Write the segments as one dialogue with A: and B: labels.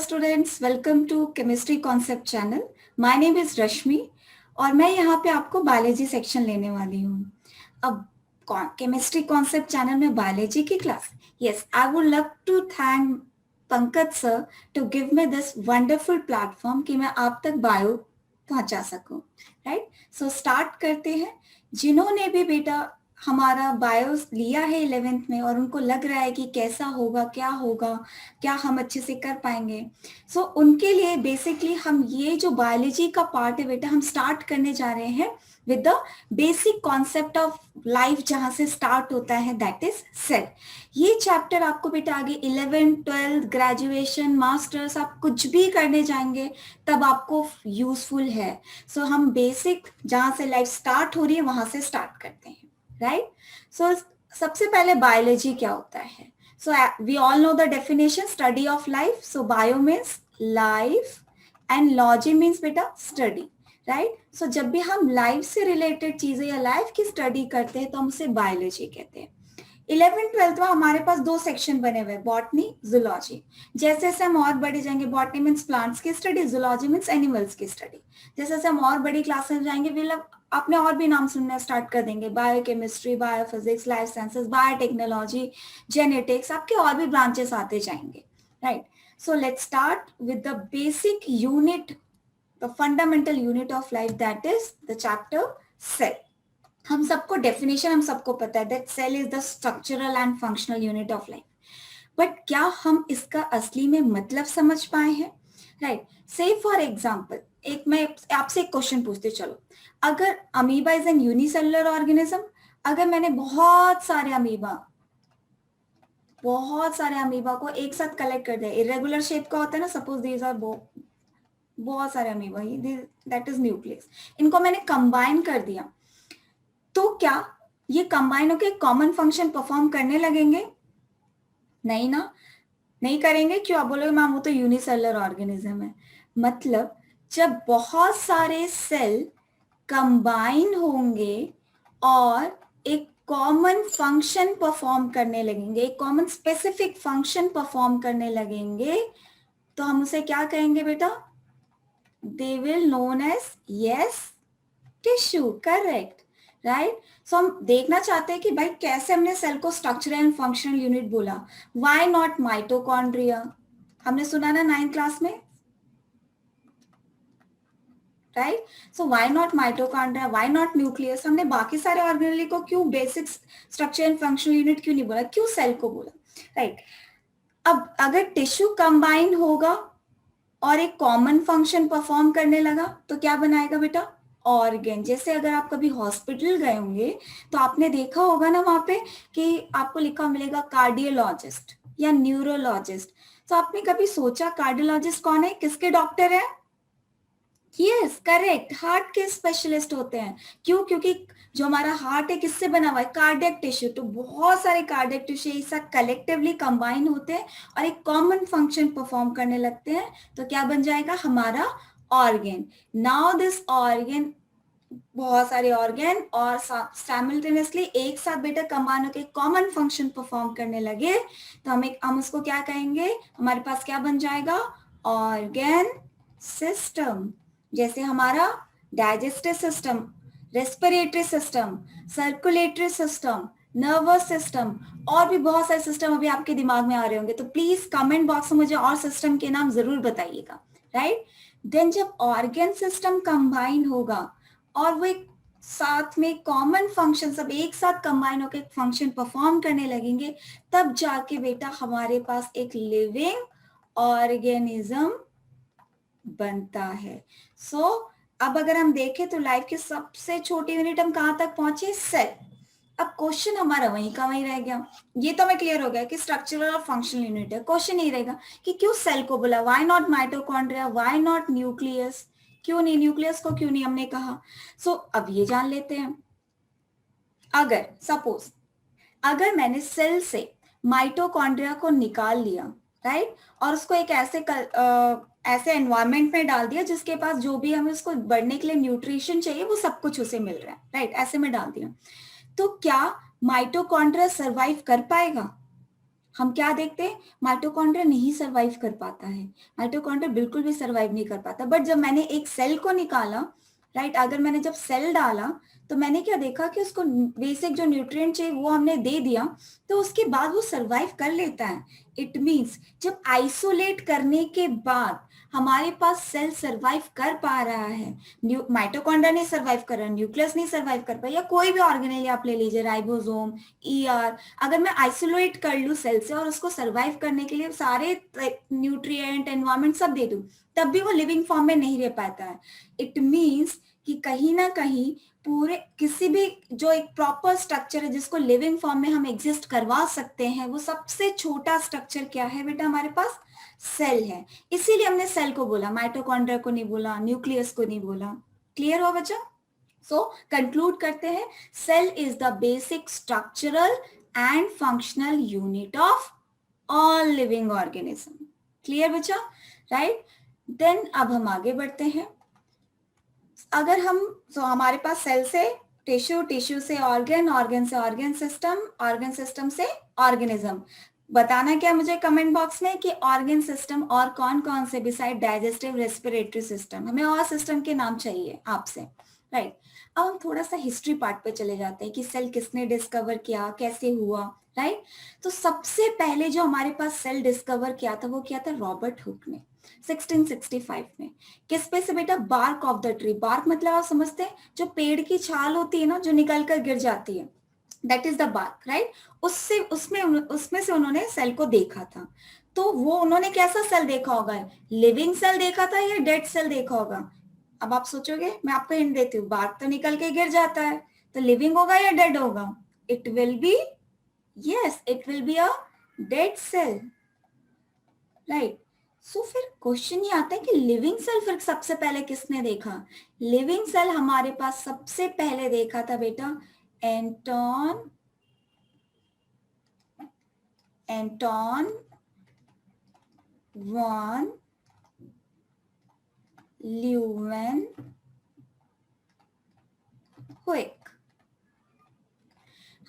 A: Students, welcome to chemistry concept channel. My name is Rashmi और मैं यहाँ पे आपको बायोलॉजी सेक्शन लेने वाली हूँ। अब केमिस्ट्री कॉन्सेप्ट चैनल में बायोलॉजी की class. Yes, I would love to thank Pankaj sir to give me this wonderful platform कि मैं आप तक बायो पहुंचा सकूं। राइट, सो स्टार्ट करते हैं। जिन्होंने भी बेटा हमारा बायो लिया है 11th में और उनको लग रहा है कि कैसा होगा, क्या हम अच्छे से कर पाएंगे, सो उनके लिए बेसिकली हम ये जो बायोलॉजी का पार्ट है बेटा हम स्टार्ट करने जा रहे हैं with the basic concept of life, जहां से स्टार्ट होता है, दैट इज सेल। ये चैप्टर आपको बेटा आगे 11th 12th ग्रेजुएशन मास्टर्स आप कुछ भी करने जाएंगे तब आपको यूजफुल है। सो हम बेसिक जहां से लाइफ स्टार्ट हो रही है वहां से स्टार्ट करते हैं। राइट, सो सबसे पहले बायोलॉजी क्या होता है। So we all know the definition, study of life. So bio means life and logy means बेटा study, right? So जब भी हम लाइफ से रिलेटेड चीजें या लाइफ की स्टडी करते हैं तो हम उसे बायोलॉजी कहते हैं। 11th 12th में हमारे पास दो सेक्शन बने हुए, बॉटनी, जूलॉजी। जैसे जैसे हम और बढ़े जाएंगे, बॉटनी मीन्स प्लांट्स की स्टडी, जूलॉजी मीन्स एनिमल्स की स्टडी। जैसे जैसे हम और बड़ी क्लास में जाएंगे वी लोग आपने और भी नाम सुनना स्टार्ट कर देंगे, biochemistry, biophysics, life sciences, biotechnology, genetics, आपके और भी ब्रांचेस आते जाएंगे। Right, so let's start with the basic unit, the fundamental unit of life, that is the chapter cell. हम सबको डेफिनेशन हम सबको पता है that cell is the structural and functional unit of life, but क्या हम इसका असली में मतलब समझ पाए हैं। राइट, से फॉर एग्जाम्पल एक मैं आपसे एक क्वेश्चन पूछती हूँ, चलो अगर amoeba is an unicellular organism, अगर मैंने बहुत सारे अमीबा को एक साथ कलेक्ट कर दिया, इरेगुलर शेप का होता है ना, सपोज दीज आर बहुत सारे अमीबा, दैट इज न्यूक्लियस, इनको मैंने कंबाइन कर दिया, तो क्या ये कंबाइन होकर कॉमन फंक्शन परफॉर्म करने लगेंगे? नहीं ना, नहीं करेंगे। क्यों? आप बोलोगे मैम वो तो यूनिसेलुलर ऑर्गेनिज्म है। मतलब जब बहुत सारे सेल कंबाइन होंगे और एक कॉमन फंक्शन परफॉर्म करने लगेंगे, एक कॉमन स्पेसिफिक फंक्शन परफॉर्म करने लगेंगे, तो हम उसे क्या कहेंगे बेटा? They will known as, yes, tissue. Correct, right. So हम देखना चाहते हैं कि भाई कैसे हमने सेल को स्ट्रक्चरल एंड फंक्शनल यूनिट बोला। Why not mitochondria? हमने सुना ना 9th क्लास में, right. So why not mitochondria, why not nucleus? हमने बाकी सारे ऑर्गेनेली को क्यों basic structure and functional unit क्यों नहीं बोला, क्यों सेल को बोला? राइट, अब अगर टिश्यू कंबाइन होगा और एक कॉमन फंक्शन परफॉर्म करने लगा तो क्या बनाएगा बेटा? ऑर्गन। जैसे अगर आप कभी हॉस्पिटल गए होंगे तो आपने देखा होगा ना वहां पे कि आपको लिखा मिलेगा कार्डियोलॉजिस्ट या न्यूरोलॉजिस्ट। तो आपने कभी सोचा कार्डियोलॉजिस्ट कौन है, किसके डॉक्टर है? यस, करेक्ट, हार्ट के स्पेशलिस्ट होते हैं। क्यों? क्योंकि जो हमारा हार्ट है किससे बना हुआ है? Cardiac tissue. तो बहुत सारे कार्डियक टिश्यू एक साथ कलेक्टिवली कंबाइन होते हैं और एक कॉमन फंक्शन परफॉर्म करने लगते हैं, तो क्या बन जाएगा? हमारा ऑर्गन। नाउ दिस ऑर्गन, बहुत सारे ऑर्गन और साइमल्टेनियसली एक साथ बेटा कंबाइन होकर कॉमन फंक्शन परफॉर्म करने लगे, तो हम उसको क्या कहेंगे? हमारे पास क्या बन जाएगा? Organ system. जैसे हमारा digestive system, respiratory system, circulatory system, nervous system, और भी बहुत सारे सिस्टम अभी आपके दिमाग में आ रहे होंगे, तो प्लीज कमेंट बॉक्स में मुझे और सिस्टम के नाम जरूर बताइएगा। राइट, देन जब ऑर्गन सिस्टम कंबाइन होगा और वो एक साथ में कॉमन फंक्शन सब एक साथ कंबाइन होकर एक फंक्शन परफॉर्म करने लगेंगे, तब जाके बेटा हमारे पास एक लिविंग ऑर्गेनिज्म बनता है। सो अब अगर हम देखें तो लाइफ की सबसे छोटी यूनिट हम कहां तक पहुंचे? सेल। अब क्वेश्चन हमारा वहीं का वहीं रह गया। ये तो हमें क्लियर हो गया कि स्ट्रक्चरल और फंक्शनल यूनिट है। क्वेश्चन ये रहेगा कि क्यों सेल को बोला? Why not mitochondria, why not nucleus? क्यों नहीं न्यूक्लियस को, क्यों नहीं हमने कहा? सो अब ये जान लेते हैं। अगर सपोज अगर मैंने सेल से माइटोकॉन्ड्रिया को निकाल लिया, राइट, और उसको एक ऐसे एनवायरनमेंट में डाल दिया जिसके पास जो भी हमें उसको बढ़ने के लिए न्यूट्रिशन चाहिए वो सब कुछ उसे मिल रहा है, राइट, ऐसे में डाल दिया, तो क्या माइटोकॉन्ड्रिया सरवाइव कर पाएगा? हम क्या देखते हैं, माइटोकॉन्ड्रिया नहीं सरवाइव कर पाता है, माइटोकॉन्ड्रिया बिल्कुल भी सरवाइव नहीं कर पाता। बट जब मैंने एक सेल को निकाला, राइट, अगर मैंने जब सेल डाला तो मैंने क्या देखा कि उसको बेसिक जो न्यूट्रिएंट चाहिए वो हमने दे दिया, तो उसके बाद वो सरवाइव कर लेता है। इट मीन्स जब आइसोलेट करने के बाद हमारे पास सेल सरवाइव कर पा रहा है, माइटोकॉन्ड्रिया नहीं सरवाइव कर रहा, न्यूक्लियस नहीं सरवाइव कर पाया, या कोई भी ऑर्गेनेल आप ले लीजिए, राइबोसोम, ईआर, अगर मैं आइसोलेट कर लूं सेल से और उसको सरवाइव करने के लिए सारे न्यूट्रिएंट, एनवायरमेंट सब दे दूं, तब भी वो लिविंग फॉर्म में नहीं रह पाता है। इट मीन्स कि कहीं ना कहीं पूरे किसी भी जो एक प्रॉपर स्ट्रक्चर है जिसको लिविंग फॉर्म में हम एग्जिस्ट करवा सकते हैं, वो सबसे छोटा स्ट्रक्चर क्या है बेटा, हमारे पास सेल है। इसीलिए हमने सेल को बोला, माइटोकॉन्ड्रिया को नहीं बोला, न्यूक्लियस को नहीं बोला। क्लियर हो बच्चा? सो कंक्लूड करते हैं, cell is the basic structural and functional unit of all living organism. Clear बच्चा? राइट। देन अब हम आगे बढ़ते हैं। अगर हम हमारे पास सेल से टिश्यू, टिश्यू से ऑर्गन, ऑर्गन से ऑर्गन सिस्टम, ऑर्गन सिस्टम से ऑर्गेनिज्म। बताना क्या मुझे कमेंट बॉक्स में कि ऑर्गन सिस्टम और कौन कौन से बिसाइड डाइजेस्टिव, रेस्पिरेटरी सिस्टम, हमें और सिस्टम के नाम चाहिए आपसे, राइट। अब हम थोड़ा सा हिस्ट्री पार्ट पे चले जाते हैं कि सेल किसने डिस्कवर किया, कैसे हुआ, राइट। तो सबसे पहले जो हमारे पास सेल डिस्कवर किया था वो किया था रॉबर्ट हुक ने 1665 में। किस पे से बेटा? Bark of the tree. Bark मतलब आप समझते हैं, जो पेड़ की छाल होती है ना, जो निकल कर गिर जाती है, that is the bark, right. उससे उसमें से उन्होंने सेल को देखा था। तो वो उन्होंने कैसा सेल देखा होगा? लिविंग सेल देखा था या डेड सेल देखा होगा? अब आप सोचोगे, मैं आपको हिंट देती हूँ, बार्क तो निकल के गिर जाता है, तो लिविंग होगा या डेड होगा? It will be, yes, it will be a dead cell, right. So फिर क्वेश्चन ये आता है कि लिविंग सेल फिर सबसे पहले किसने देखा? लिविंग सेल हमारे पास सबसे पहले देखा था बेटा एंटोन वॉन ल्यूवेनहुइक।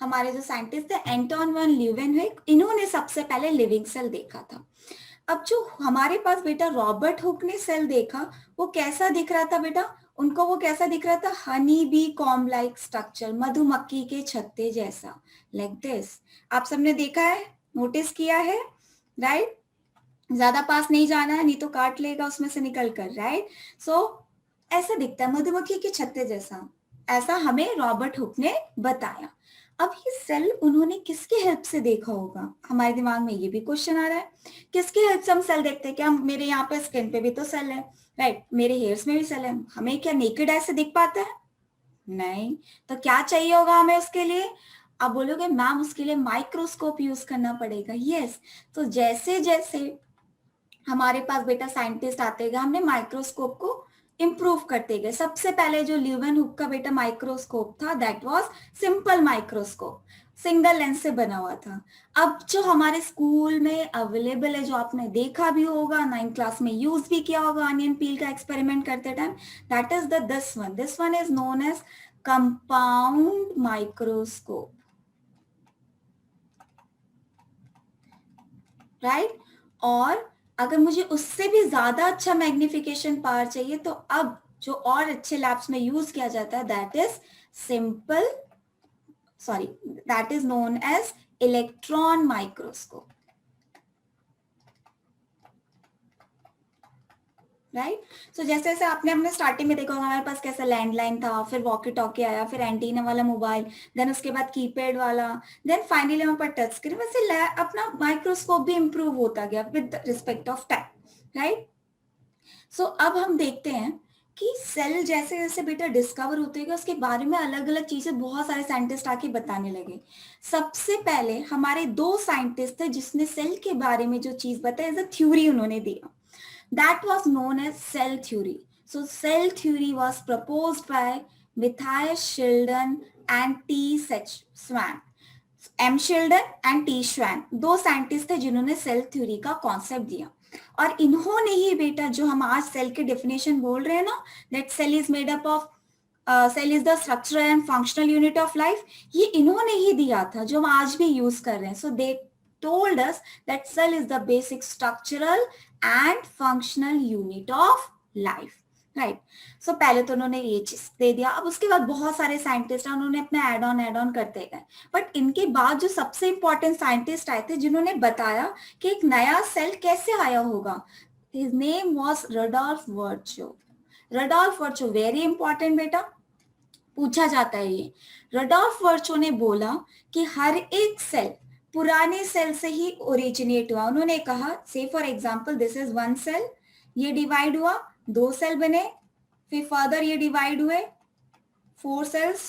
A: हमारे जो साइंटिस्ट थे एंटोन वॉन ल्यूवेनहुइक, इन्होंने सबसे पहले लिविंग सेल देखा था। अब जो हमारे पास बेटा रॉबर्ट हुक ने सेल देखा, वो कैसा दिख रहा था बेटा? उनको वो कैसा दिख रहा था? Honey bee com like structure, मधुमक्खी के छत्ते जैसा, लाइक दिस। आप सबने देखा है, नोटिस किया है, राइट। ज्यादा पास नहीं जाना है, नहीं तो काट लेगा उसमें से निकल कर, राइट। सो ऐसा दिखता है मधुमक्खी के छत्ते जैसा, ऐसा हमें रॉबर्ट हुक ने बताया। अब ये सेल उन्होंने किसके हेल्प से देखा होगा? हमारे दिमाग में ये भी क्वेश्चन आ रहा है, किसके हेल्प से हम सेल देखते हैं? क्या मेरे यहाँ पे स्किन पे भी तो सेल है, राइट, मेरे हेयर्स में भी सेल है, हमें क्या नेकेड ऐसे दिख पाता है? नहीं। तो क्या चाहिए होगा हमें उसके लिए? आप बोलोगे मैम उसके लिए माइक्रोस्कोप यूज करना पड़ेगा। यस। तो जैसे जैसे हमारे पास बेटा साइंटिस्ट आते गए, हमने माइक्रोस्कोप को इम्प्रूव करते गए। सबसे पहले जो ल्यूवेनहुक का बेटा माइक्रोस्कोप था, that was simple microscope, single lens से बना हुआ था। अब जो हमारे स्कूल में अवेलेबल है, जो आपने देखा भी होगा, 9th क्लास में यूज भी किया होगा अनियन पील का एक्सपेरिमेंट करते time, that is this one is known as compound microscope, right. और अगर मुझे उससे भी ज्यादा अच्छा मैग्निफिकेशन पावर चाहिए, तो अब जो और अच्छे लैब्स में यूज किया जाता है, that is known as electron microscope, right. So जैसे जैसे आपने अपने स्टार्टिंग में देखा होगा, हमारे पास कैसा लैंडलाइन था, फिर वॉकी टॉकी आया, फिर एंटीना वाला मोबाइल, देन उसके बाद कीपैड वाला, देन फाइनली हमारे पास टच स्क्रीन। वैसे अपना माइक्रोस्कोप भी इंप्रूव होता गया with respect of time, right. So अब हम देखते हैं कि सेल जैसे जैसे बेटा डिस्कवर होते गए, उसके बारे में अलग अलग चीजें बहुत सारे साइंटिस्ट आके बताने लगे। सबसे पहले हमारे दो साइंटिस्ट थे जिसने सेल के बारे में जो चीज बताई, एज अ थ्योरी उन्होंने दिया, that was known as cell theory. So cell theory was proposed by Matthias Sheldon and T. Schwann. M. Sheldon and T. Schwann दो साइंटिस्ट थे जिन्होंने सेल थ्योरी का कॉन्सेप्ट दिया। और इन्होंने ही बेटा जो हम आज सेल के डेफिनेशन बोल रहे हैं ना, that cell is made up of cell is the structural and functional unit of life, ये इन्होंने ही दिया था जो हम आज भी यूज कर रहे हैं। सो दे told us that cell is the basic structural and functional unit of life. Right so पहले तो उन्होंने ये चीज दे दिया. अब उसके बाद बहुत सारे साइंटिस्ट हैं, उन्होंने अपना एड ऑन करते गए. बट इनके बाद जो सबसे इंपॉर्टेंट साइंटिस्ट आए थे जिन्होंने बताया कि एक नया सेल कैसे आया होगा, his name was Rudolf वर्चो. Rudolf वर्चो very important बेटा, पूछा जाता है ये. रडोल्फ वर्चो ने बोला कि हर एक सेल पुराने सेल से ही ओरिजिनेट हुआ. उन्होंने कहा से for example this is one cell, ये डिवाइड हुआ, 2 सेल बने, फिर फर्दर ये डिवाइड हुए 4 सेल्स,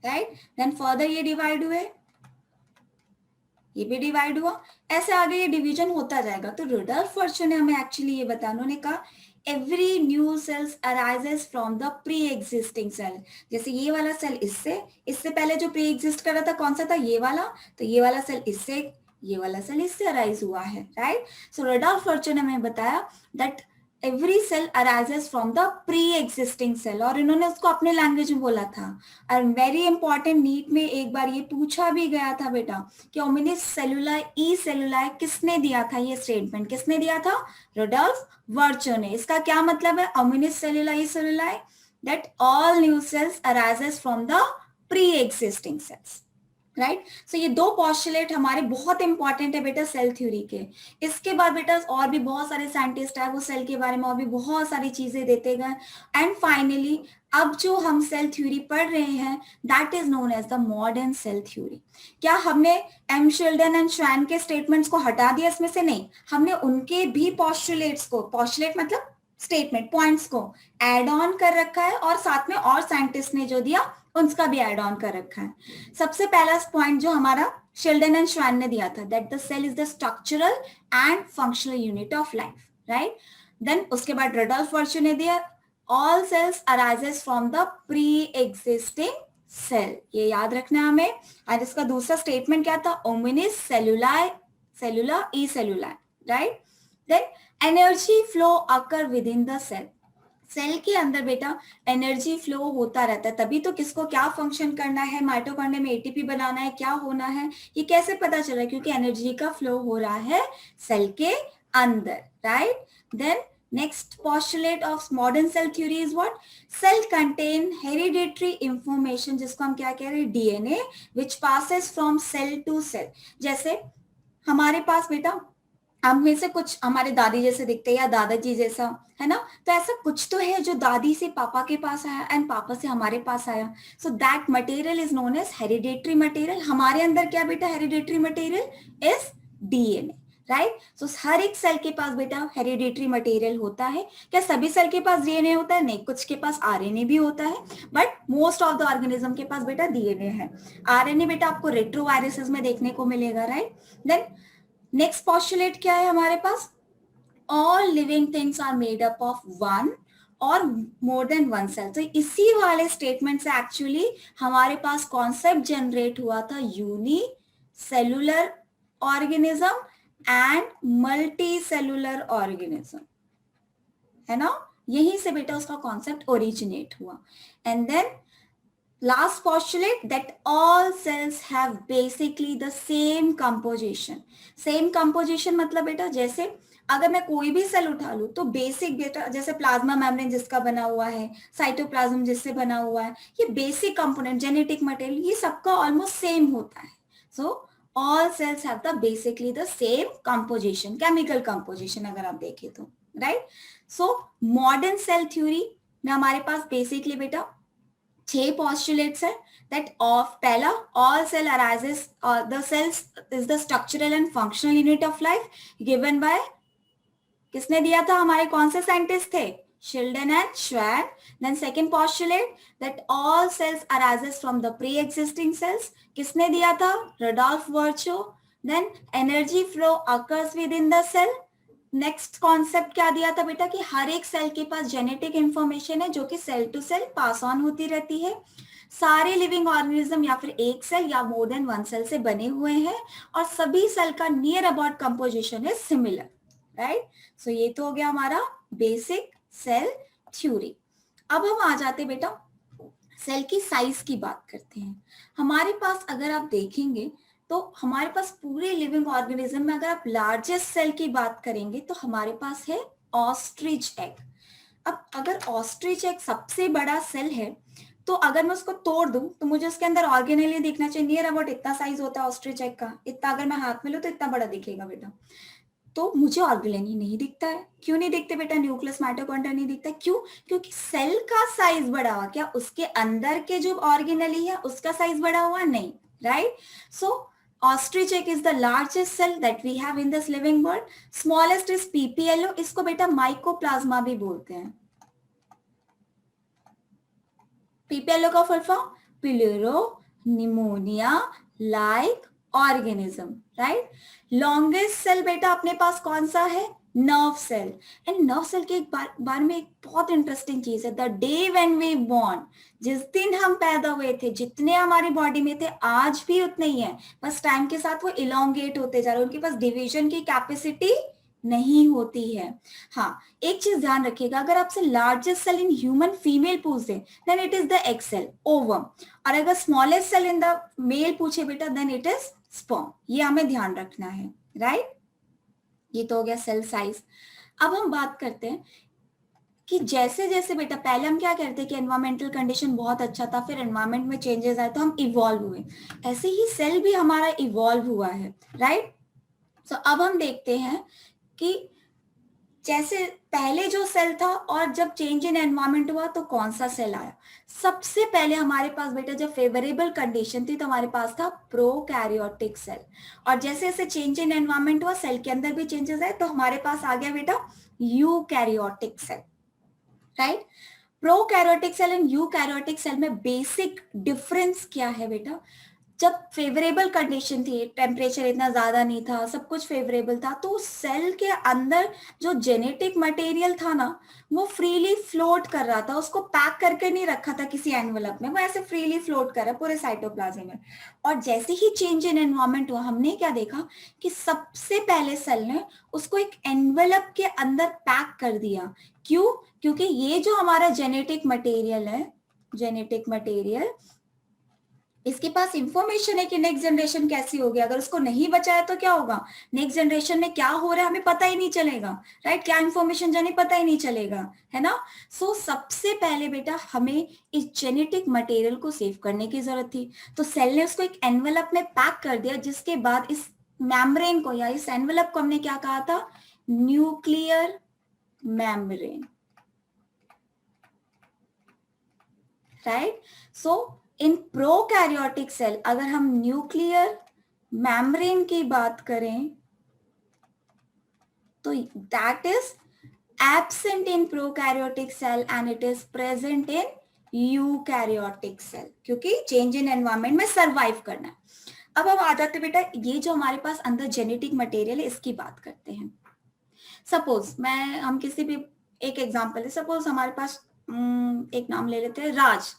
A: राइट, देन फर्दर ये डिवाइड हुए, ये भी डिवाइड हुआ, ऐसे आगे ये डिवीजन होता जाएगा. तो रडोल्फ वर्चो ने हमें एक्चुअली ये बताया, उन्होंने कहा every new cells arises from the pre existing cell. जैसे ये वाला सेल इससे पहले जो प्री एग्जिस्ट कर रहा था कौन सा था, ये वाला, तो ये वाला सेल इससे, ये वाला सेल इससे अराइज हुआ है, राइट. सो रडोल्फ वर्चो ने हमें बताया that every cell arises from the pre existing cell, और इन्होंने उसको अपने लैंग्वेज में बोला था. और वेरी इंपॉर्टेंट, नीट में एक बार ये पूछा भी गया था बेटा कि ओमिनिस सेलुलाe ई सेलुलाe किसने दिया था, ये स्टेटमेंट किसने दिया था, रडोल्फ वर्चो ने. इसका क्या मतलब है, omnis cellula e cellula, that all new cells arises from the pre existing cells, right. So ये 2 पॉस्टुलेट हमारे बहुत इंपॉर्टेंट है बेटा सेल थ्योरी के. इसके बाद बेटा और भी बहुत सारे साइंटिस्ट है, वो सेल के बारे में और भी बहुत सारी चीजें देते गए. एंड फाइनली अब जो हम सेल थ्योरी पढ़ रहे हैं that is known as the modern cell theory. क्या हमने एम शिल्डन एंड श्वान के स्टेटमेंट्स को हटा दिया इसमें से, नहीं, हमने उनके भी पॉस्टुलेट्स को, पॉस्टुलेट मतलब स्टेटमेंट पॉइंट्स को एड ऑन कर रखा है, और साथ में और साइंटिस्ट ने जो दिया उसका भी एड ऑन कर रखा है. सबसे पहला पॉइंट जो हमारा शिल्डन एंड श्वान ने दिया था, that the cell is the structural and functional unit of life, right. Then उसके बाद रडोल्फ वर्चो ने दिया all cells arises from the pre existing cell, ये याद रखना हमें. और इसका दूसरा स्टेटमेंट क्या था, omnis cellula cellula e cellula, right. Then energy flow occur within the cell, cell के अंदर बेटा एनर्जी फ्लो होता रहता है, तभी तो किसको क्या फंक्शन करना है, माइटोकॉन्ड्रिया में एटीपी बनाना है, क्या होना है, ये कैसे पता चल रहा है, क्योंकि एनर्जी का फ्लो हो रहा है सेल के अंदर, right. Then next postulate of modern cell theory is what, cell contain hereditary information, जिसको हम क्या कह रहे हैं, DNA, which passes from cell to cell. जैसे हमारे पास बेटा हम में से कुछ हमारे दादी जैसे दिखते हैं या दादाजी जैसा, है ना, तो ऐसा कुछ तो है जो दादी से पापा के पास आया एंड पापा से हमारे पास आया. So that material is known as hereditary material. हमारे अंदर क्या बेटा hereditary material is DNA, right. So हर एक सेल के पास बेटा हेरिडेटरी मटेरियल होता है. क्या सभी सेल के पास डीएनए होता है, नहीं, कुछ के पास आरएनए भी होता है, but most of the organism के पास बेटा डीएनए है. आरएनए बेटा आपको रेट्रोवायरसेस में देखने को मिलेगा, राइट. देन नेक्स्ट पॉस्टुलेट क्या है हमारे पास, all living things are made up of one और मोर देन वन सेल. तो इसी वाले स्टेटमेंट से एक्चुअली हमारे पास कॉन्सेप्ट जनरेट हुआ था unicellular organism and multicellular organism, है ना, यहीं से बेटा उसका कॉन्सेप्ट ओरिजिनेट हुआ. And then last postulate that all cells have basically the same composition. same composition मतलब बेटा जैसे अगर मैं कोई भी सेल उठा लूं तो बेसिक बेटा जैसे प्लाज्मा मेम्ब्रेन जिसका बना हुआ है, साइटोप्लाज्म जिससे बना हुआ है, ये बेसिक कंपोनेंट जेनेटिक मटेरियल ये सबका ऑलमोस्ट सेम होता है. So all cells have the basically the same composition, chemical composition अगर आप देखें तो, right. So modern cell theory में हमारे पास बेसिकली बेटा 6 postulates है. that of पहला all cell arises the cells is the structural and functional unit of life given by किसने दिया था, हमारे कौन से साइंटिस्ट थे, Schleiden and Schwann. Then second postulate that all cells arises from the pre-existing cells, किसने दिया था, Rudolf Virchow. Then energy flow occurs within the cell. Next concept क्या दिया था बेटा कि हर एक सेल के पास जेनेटिक इंफॉर्मेशन है जो कि cell to cell pass on होती रहती है. सारे लिविंग ऑर्गेनिज्म या फिर एक सेल या मोर देन वन सेल से बने हुए हैं और सभी सेल का नियर अबाउट कंपोजिशन है सिमिलर, राइट. सो ये तो हो गया हमारा बेसिक सेल थ्योरी. अब हम आ जाते बेटा सेल की साइज की बात करते हैं। हमारे पास अगर आप देखेंगे तो हमारे पास पूरे लिविंग ऑर्गेनिज्म में अगर आप लार्जेस्ट सेल की बात करेंगे तो हमारे पास है ऑस्ट्रिच एग। अब अगर ऑस्ट्रिच एग सबसे बड़ा सेल है तो अगर मैं उसको तोड़ दूं तो मुझे उसके अंदर ऑर्गेनेली दिखना चाहिए, नियर अबाउट इतना साइज होता है ऑस्ट्रिच एग का, इतना अगर मैं हाथ में लूं तो इतना बड़ा दिखेगा बेटा। तो मुझे ऑर्गेनेली नहीं दिखता है। क्यों नहीं दिखते बेटा? न्यूक्लियस माइटोकॉन्ड्रिया नहीं दिखता। क्यों? क्योंकि सेल का साइज बड़ा हुआ, क्या उसके अंदर के जो ऑर्गेनेली है उसका साइज बड़ा हुआ? नहीं, right. So ostrich egg is the largest cell that we have in this living world. Smallest is PPLO, इसको बेटा माइकोप्लाज्मा भी बोलते हैं। PPLO का full form pleuropneumonia like organism, right. Longest cell बेटा अपने पास कौन सा है? Nerve cell. And nerve cell के एक बार में एक बहुत इंटरेस्टिंग चीज है, the day when we born, जिस दिन हम पैदा हुए थे जितने हमारी बॉडी में थे आज भी उतने ही है, बस टाइम के साथ वो इलोंगेट होते जा रहे हैं, उनके पास डिवीजन की कैपेसिटी नहीं होती है। हाँ, एक चीज ध्यान रखिएगा, अगर आपसे largest cell in human female पूछ दे then it is the egg cell, ovum. और अगर smallest cell in the male पूछे बेटा देन इट इज स्पर्म। ये हमें ध्यान रखना है, राइट। ये तो हो गया सेल साइज। अब हम बात करते हैं कि जैसे जैसे बेटा पहले हम क्या करते हैं कि एनवायरमेंटल कंडीशन बहुत अच्छा था, फिर एनवायरमेंट में चेंजेस आए तो हम इवॉल्व हुए, ऐसे ही सेल भी हमारा इवॉल्व हुआ है, राइट। सो अब हम देखते हैं कि जैसे पहले जो सेल था और जब चेंज इन एनवायरमेंट हुआ तो कौन सा सेल आया। सबसे पहले हमारे पास बेटा जब फेवरेबल कंडीशन थी तो हमारे पास था प्रोकैरियोटिक सेल, और जैसे जैसे चेंज इन एनवायरमेंट हुआ सेल के अंदर भी चेंजेस आए तो हमारे पास आ गया बेटा eukaryotic cell, right. Prokaryotic cell and eukaryotic cell में बेसिक डिफरेंस क्या है बेटा? जब फेवरेबल कंडीशन थी, टेम्परेचर इतना ज्यादा नहीं था, सब कुछ फेवरेबल था, तो सेल के अंदर जो जेनेटिक मटेरियल था ना वो फ्रीली फ्लोट कर रहा था, उसको पैक करके नहीं रखा था किसी एनवलप में, वो ऐसे फ्रीली फ्लोट कर रहा है पूरे साइटोप्लाज्म में। और जैसे ही चेंज इन एनवायरमेंट हुआ हमने क्या देखा कि सबसे पहले सेल ने उसको एक एनवलप के अंदर पैक कर दिया। क्यों? क्योंकि ये जो हमारा जेनेटिक मटेरियल है, जेनेटिक मटेरियल, इसके पास इंफॉर्मेशन है कि नेक्स्ट जनरेशन कैसी होगी, अगर उसको नहीं बचाया तो क्या होगा, नेक्स्ट जनरेशन में क्या हो रहा है हमें पता ही नहीं चलेगा, राइट। क्या इंफॉर्मेशन जाने पता ही नहीं चलेगा, है ना। सो सबसे पहले बेटा हमें इस जेनेटिक मटेरियल को सेव करने की जरूरत थी, तो सेल ने उसको एक एनवेलप में पैक कर दिया, जिसके बाद इस मेम्ब्रेन को या इस एनवेलप को हमने क्या कहा था? Nuclear membrane, right. So in prokaryotic cell अगर हम न्यूक्लियर मेम्ब्रेन की बात करें तो that is absent in prokaryotic cell and it is present in eukaryotic cell, क्योंकि चेंज इन एनवायरमेंट में सरवाइव करना है। अब हम आ जाते बेटा ये जो हमारे पास अंदर जेनेटिक मटेरियल है इसकी बात करते हैं। सपोज हम किसी भी एक एग्जांपल है, सपोज हमारे पास एक नाम ले लेते हैं राज,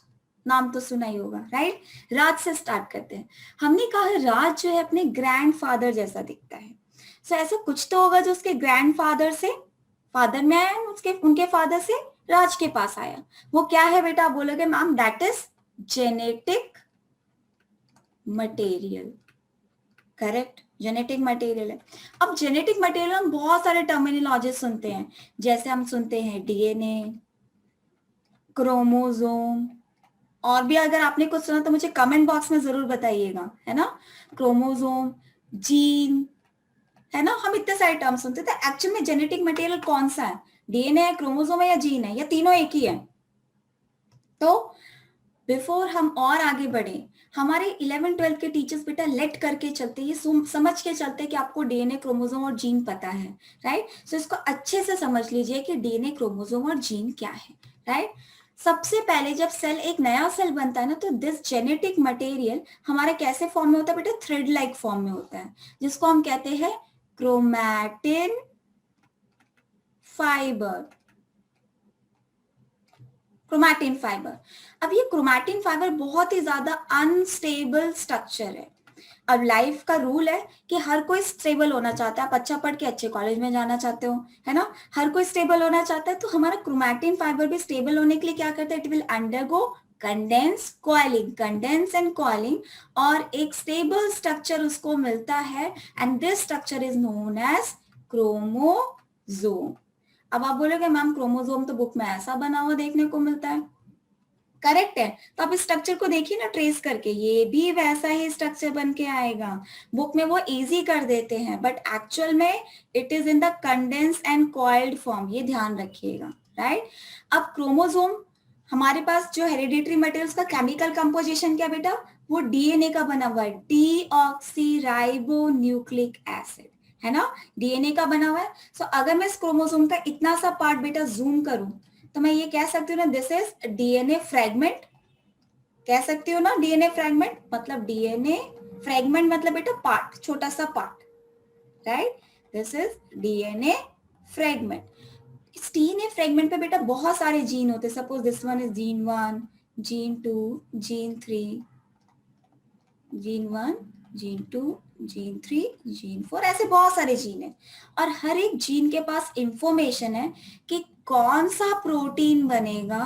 A: नाम तो सुना ही होगा, राइट। राज से स्टार्ट करते हैं। हमने कहा राज जो है अपने ग्रैंडफादर जैसा दिखता है, सो ऐसा कुछ तो होगा जो उसके ग्रैंडफादर से फादर में आया, उसके उनके फादर से राज के पास आया। वो क्या है बेटा? आप बोलोगे ma'am that is genetic material, correct, genetic material है। अब जेनेटिक मटेरियल हम बहुत सारे टर्मिनोलॉजी सुनते हैं, जैसे हम सुनते हैं डीएनए, क्रोमोसोम, और भी अगर आपने कुछ सुना तो मुझे कमेंट बॉक्स में जरूर बताइएगा, है ना। क्रोमोसोम, जीन, है ना, हम इतने सारे टर्म सुनते थे। एक्चुअल में जेनेटिक मटेरियल कौन सा है? डीएनए है, क्रोमोसोम है या जीन है, या तीनों एक ही है? तो बिफोर हम और आगे बढ़े, हमारे 11-12 के टीचर्स बेटा लेट करके चलते, ये समझ के चलते कि आपको डीएनए, क्रोमोसोम और जीन पता है, राइट। सो इसको अच्छे से समझ लीजिए कि डीएनए, क्रोमोसोम और जीन क्या है, राइट। सबसे पहले जब सेल एक नया सेल बनता है ना तो दिस जेनेटिक मटेरियल हमारे कैसे फॉर्म में होता है बेटा? थ्रेड लाइक फॉर्म में होता है, जिसको हम कहते हैं क्रोमैटिन फाइबर, क्रोमैटिन फाइबर। अब ये क्रोमैटिन फाइबर बहुत ही ज्यादा अनस्टेबल स्ट्रक्चर है। अब लाइफ का रूल है कि हर कोई स्टेबल होना चाहता है, आप अच्छा पढ़ के अच्छे कॉलेज में जाना चाहते हो, है ना, हर कोई स्टेबल होना चाहता है, तो हमारा क्रोमैटिन फाइबर भी स्टेबल होने के लिए क्या करता है? It will undergo condense coiling, condense and coiling, और एक स्टेबल स्ट्रक्चर उसको मिलता है and this structure is known as chromosome. अब आप बोलोगे मैम क्रोमोसोम तो बुक में ऐसा बना हुआ देखने को मिलता है, करेक्ट है। तो आप इस स्ट्रक्चर को देखिए ना ट्रेस करके, ये भी वैसा ही स्ट्रक्चर बन के आएगा। बुक में वो इजी कर देते हैं बट एक्चुअल में it is in the condense and coiled form, ये ध्यान रखिएगा, राइट। अब क्रोमोसोम हमारे पास जो हेरिडिटरी मटेरियल्स का केमिकल कंपोजिशन क्या बेटा, वो डीएनए का बना हुआ है, डीऑक्सीराइबो न्यूक्लिक एसिड, है ना, डीएनए का बना हुआ है। सो अगर मैं इस क्रोमोसोम का इतना सा पार्ट बेटा जूम करूं तो मैं ये कह सकती हूँ ना, दिस इज डीएनए फ्रेगमेंट, कह सकती हूँ ना डीएनए फ्रेगमेंट, मतलब डीएनए फ्रेगमेंट मतलब बेटा पार्ट, छोटा सा part, right, this is DNA fragment. इस डीएनए फ्रेगमेंट पे बेटा बहुत सारे जीन होते हैं, suppose this one is gene 1, gene 2, gene 3, gene 1, gene 2, gene 3, gene 4, ऐसे बहुत सारे जीन है और हर एक जीन के पास इंफॉर्मेशन है कि कौन सा प्रोटीन बनेगा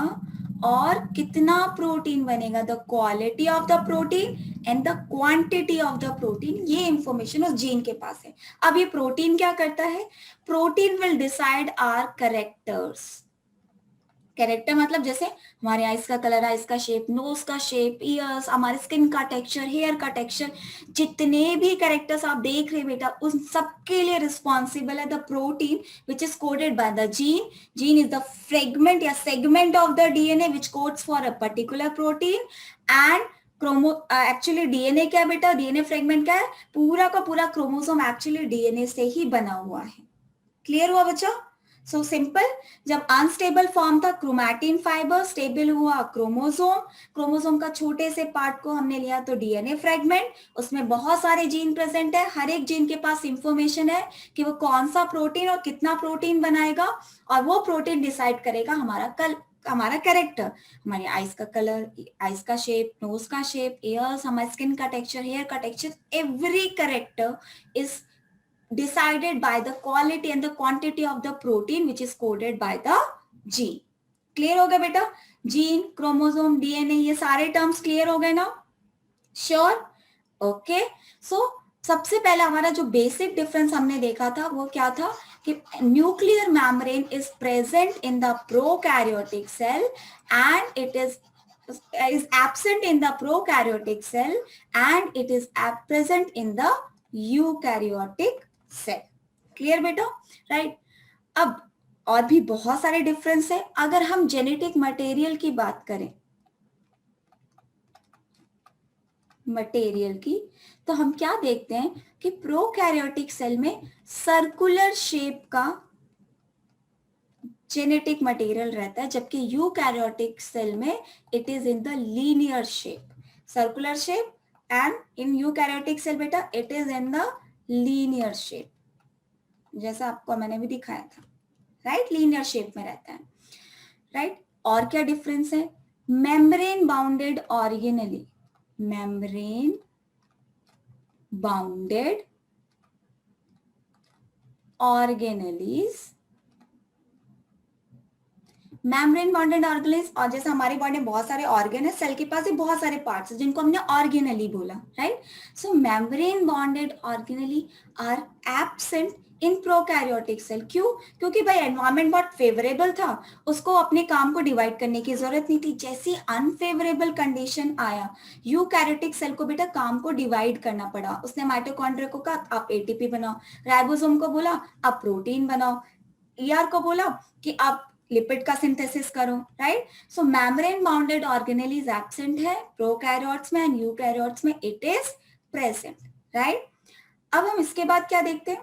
A: और कितना प्रोटीन बनेगा, the quality of the protein and the quantity of the protein, ये इंफॉर्मेशन उस जीन के पास है। अब ये प्रोटीन क्या करता है, protein will decide our characters, character मतलब जैसे हमारे आईज का कलर, आईज का शेप, नोज का शेप, ईयर्स, हमारे स्किन का टेक्सचर, हेयर का टेक्सचर, जितने भी कैरेक्टर्स आप देख रहे हैं बेटा उन सबके लिए रिस्पॉन्सिबल है the protein which is coded by the gene. Gene is the fragment या segment of the DNA which codes for a particular protein and chromo actually DNA क्या है बेटा, डीएनए फ्रेगमेंट क्या है, पूरा का पूरा क्रोमोसोम एक्चुअली डीएनए से ही बना हुआ है। क्लियर हुआ बच्चा? सो सिंपल, जब अनस्टेबल फॉर्म था क्रोमैटिन फाइबर, स्टेबल हुआ क्रोमोसोम, क्रोमोसोम का छोटे से पार्ट को हमने लिया तो डीएनए फ्रेगमेंट, उसमें बहुत सारे जीन प्रेजेंट है, हर एक जीन के पास इंफॉर्मेशन है कि वो कौन सा प्रोटीन और कितना प्रोटीन बनाएगा और वो प्रोटीन डिसाइड करेगा हमारा कैरेक्टर, हमारी आईज का कलर, आईज का शेप, नोज का शेप, ईयर्स, हमारी स्किन का टेक्सचर, हेयर का texture, every character is decided by the quality and the quantity of the protein which is coded by the gene. Clear हो गया बेटा? Gene, chromosome, DNA, ये सारे terms clear हो गए ना? श्योर? ओके। सो सबसे पहला हमारा जो बेसिक डिफरेंस हमने देखा था वो क्या था कि nuclear membrane is present in the prokaryotic cell and it is absent in the prokaryotic cell and it is present in the eukaryotic cell. Clear बेटा? राइट। अब और भी बहुत सारे डिफरेंस है। अगर हम जेनेटिक मटेरियल की बात करें, मटेरियल की, तो हम क्या देखते हैं कि प्रोकैरियोटिक सेल में सर्कुलर शेप का जेनेटिक मटेरियल रहता है, जबकि यूकैरियोटिक सेल में it is in the linear shape, circular shape, and in eukaryotic cell बेटा it is in the linear shape, जैसा आपको मैंने भी दिखाया था, राइट, लीनियर शेप में रहता है, राइट। और क्या डिफरेंस है? Membrane bounded organelle, membrane bounded organelles, membrane bounded organelles, और जैसे हमारी बॉडी में बहुत सारे ऑर्गन है, सेल के पास ही बहुत सारे पार्ट्स हैं जिनको हमने ऑर्गेनली बोला, right. So membrane bounded organelle are absent in prokaryotic cell. क्यों? क्योंकि भाई एनवायरमेंट बहुत फेवरेबल था, उसको अपने काम को डिवाइड करने की जरूरत नहीं थी। जैसी अनफेवरेबल कंडीशन आया, यूकैरियोटिक सेल को बेटा काम को डिवाइड करना पड़ा। उसने माइटोकॉन्ड्रिया को कहा आप एटीपी बनाओ, राइबोसोम को बोला आप प्रोटीन बनाओ, ईआर को बोला कि आप लिपिड का सिंथेसिस करो, right. So membrane bounded organelle is absent है प्रोकैरियोट्स में एंड यूकैरियोट्स में इट इज प्रेजेंट, राइट। अब हम इसके बाद क्या देखते हैं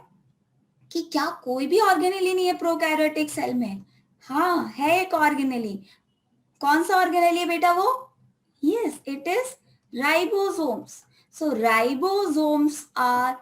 A: कि क्या कोई भी ऑर्गेनेली नहीं है प्रोकैरियोटिक सेल में? हाँ है एक ऑर्गेनेली। कौन सा ऑर्गेनेली है बेटा वो? Yes, it is ribosomes. So ribosomes are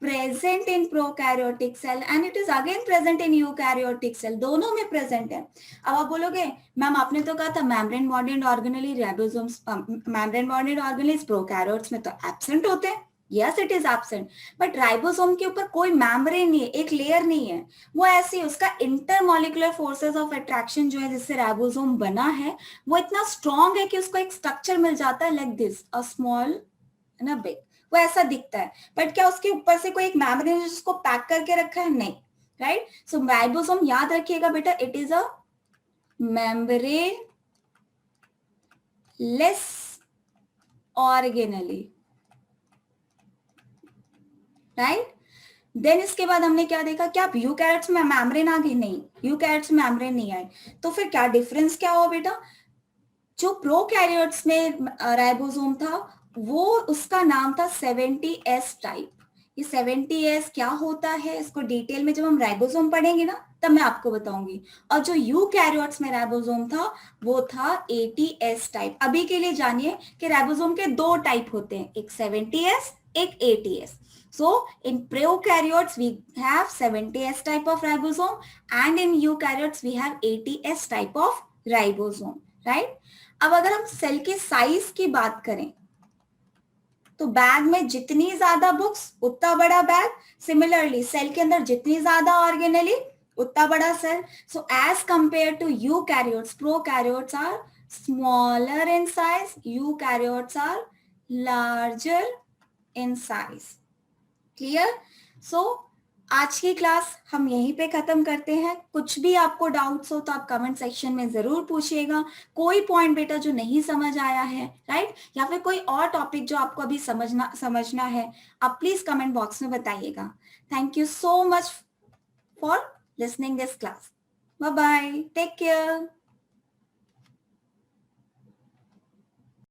A: present in prokaryotic cell and it is again present in eukaryotic cell, दोनों में प्रेजेंट है। अब आप बोलोगे मैम आपने तो कहा था membrane bonded organelle ribosomes, membrane bonded organelles prokaryotes में तो एब्सेंट होते हैं, yes it is absent, but ribosome के ऊपर कोई मेम्ब्रेन नहीं है, एक लेयर नहीं है, वो ऐसे उसका इंटरमोलिकुलर फोर्सेस ऑफ अट्रैक्शन जो है जिससे राइबोसोम बना है वो इतना स्ट्रॉन्ग है कि उसको एक स्ट्रक्चर मिल जाता है लाइक दिस, अ स्मॉल ना बिग, वो ऐसा दिखता है, बट क्या उसके ऊपर से कोई एक मेम्ब्रेन है जिसको पैक करके रखा है? नहीं, राइट। सो राइबोसोम याद रखिएगा बेटा, it is a membraneless organelle, right. Then इसके बाद हमने क्या देखा, क्या यूकैरियोट्स में मेम्ब्रेन आ गई? नहीं, यूकैरियोट्स में मेम्ब्रेन नहीं आए। तो फिर क्या डिफरेंस क्या हुआ बेटा, जो प्रोकैरियोट्स में राइबोसोम था वो उसका नाम था 70S टाइप। ये 70S क्या होता है इसको डिटेल में जब हम राइबोसोम पढ़ेंगे ना तब मैं आपको बताऊंगी। और जो यूकैरियोट्स में राइबोसोम था वो था 80S टाइप। अभी के लिए जानिए कि राइबोसोम के दो टाइप होते हैं, एक 70S, एक 80S. So in prokaryotes we have 70S type of ribosome and in eukaryotes we have 80S type of ribosome, right? अब अगर हम सेल के साइज की बात करें तो बैग में जितनी ज्यादा बुक्स उतना बड़ा बैग, सिमिलरली सेल के अंदर जितनी ज्यादा ऑर्गेनेली उतना बड़ा सेल. So as compare to eukaryotes, prokaryotes are smaller in size, eukaryotes are larger in size. Clear? So आज की क्लास हम यहीं पे खत्म करते हैं. कुछ भी आपको डाउट्स हो तो आप कमेंट सेक्शन में जरूर पूछिएगा. कोई पॉइंट बेटा जो नहीं समझ आया है, राइट, या फिर कोई और टॉपिक जो आपको अभी समझना है, आप प्लीज कमेंट बॉक्स में बताइएगा. Thank you so much for listening this class. Bye bye, take care.